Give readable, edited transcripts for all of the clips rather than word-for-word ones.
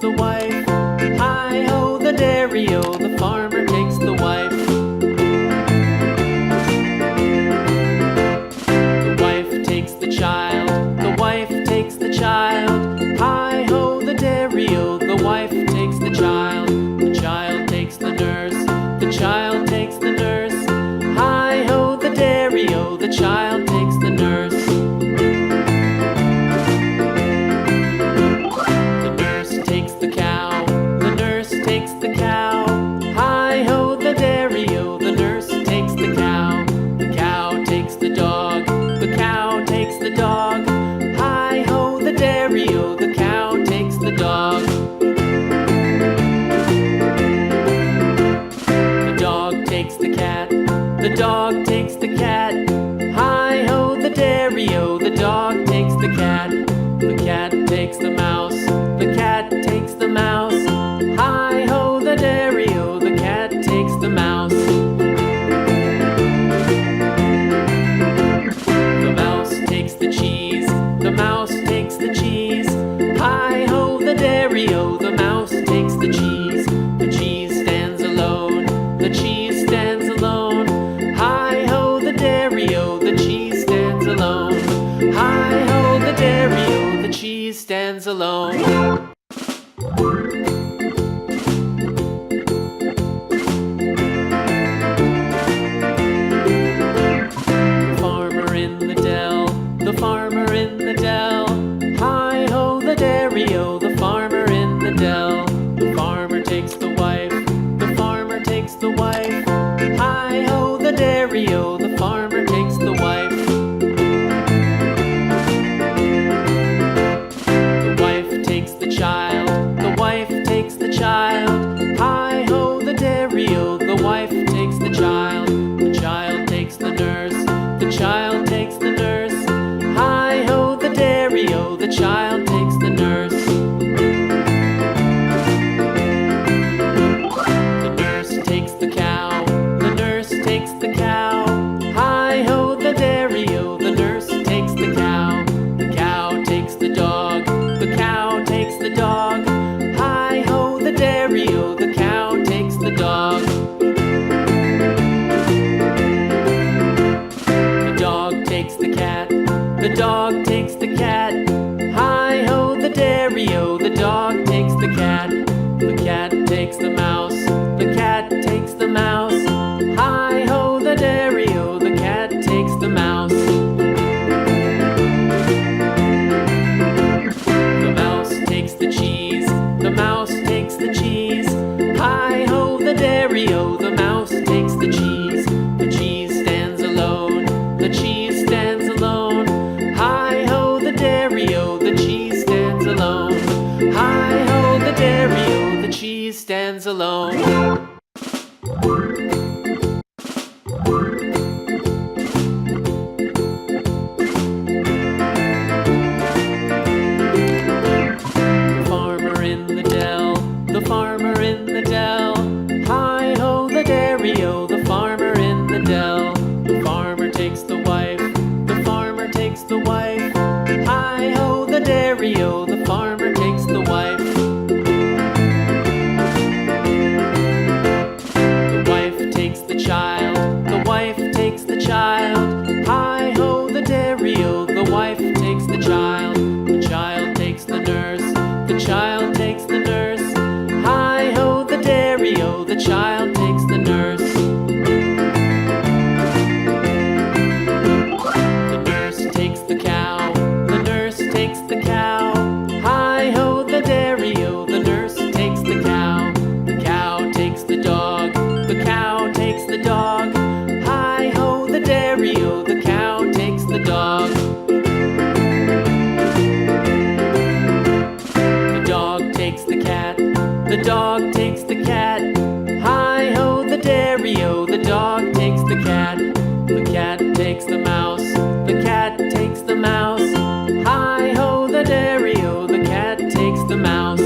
the wife. Hi-ho, the dairy-o, the farmer takes the wife. The wife takes the child, the wife takes the child. Hi-ho, the dairy-o, the wife takes the child. The child takes the nurse, the child takes the nurse. Hi-ho, the dairy-o, the child takes the nurse. The nurse takes the cow, the nurse takes the cow. Hi-ho, the dairy-o, the nurse takes the cow. The cow takes the dog, the cow takes the dog. Hi-ho, the dairy-o, the cow takes the dog. The dog takes the cat, the dog takes the cat. Hi-ho, the dairy-o, the dog takes the cat. The cat takes the mouse, the cat takes the mouse. Hi-ho, the dairy-o, the cat takes the mouse. The mouse takes the cheese, the mouse takes the cheese. Hi-ho, the dairy-o, the mouse takes the cheese. The cheese stands alone, the cheese stands alone. Hi-ho, the dairy-o, the cheese stands alone. Hi-ho, the dairy-o, the cheese stands alone. The farmer in the dell, the farmer in the dell. Hi-ho, the dairy-o, the farmer in the dell. The farmer takes the wife, the farmer takes the wife. Hi-ho, the dairy-o, the farmer takes the wife. The wife takes the child, the wife takes the child. Hi-ho, the dairy-o, the wife takes the child. The child takes the nurse, the child takes the nurse. Hi-ho, the dairy-o, the child takes the nurse. The nurse takes the cow, the nurse takes the cow. Hi-ho, the dairy-o, the nurse takes the cow. The cow takes the dog, the cow takes the dog. Hi-ho, the dairy-o, the cow takes the dog. The dog takes the cat, the dog takes the cat. Hi-ho, the dairy-o, the dog takes the cat. The cat takes the mouse, the cat takes the mouse. Hi-ho, the dairy-o, the cat takes the mouse. The mouse takes the cheese, the mouse takes the cheese. Hi-ho, the dairy-o, the mouse takes the cheese. The cheese stands alone, the cheese stands alone. Hi-ho, the dairy-o, the cheese stands alone. Hi-ho, the dairy-o, the cheese stands alone. The farmer in the dell, the farmer in the dell. Hi-ho, the dairy-o, the farmer in the dell. The farmer takes the wife, the farmer takes the wife. Hi-ho, the dairy-o, the farmer takes the wife. The wife takes the child, the wife takes the child. Hi-ho, the dairy-o, the wife takes the child. The child takes the nurse, the child takes the nurse. Hi-ho, the dairy-o, the child takes the nurse. The nurse takes the cow, the nurse takes the cow. Hi-ho, the dairy-o, the nurse takes the cow. The cow takes the dog, the cow takes the dog. Hi-ho, the dairy-o, the cow takes the dog. The dog takes the cat, the dog takes the cat. Hi-ho, the dairy-o, the dog takes the cat. The cat takes the mouse, the cat takes the mouse. Hi-ho, the dairy-o, the cat takes the mouse.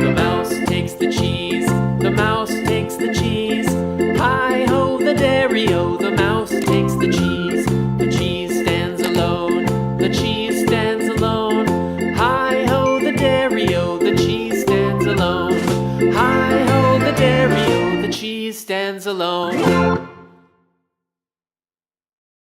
The mouse takes the cheese, the mouse takes the cheese. Hi-ho, the dairy-o, the mouse takes the cheese. The cheese stands alone, the cheese stands alone. cheese stands alone.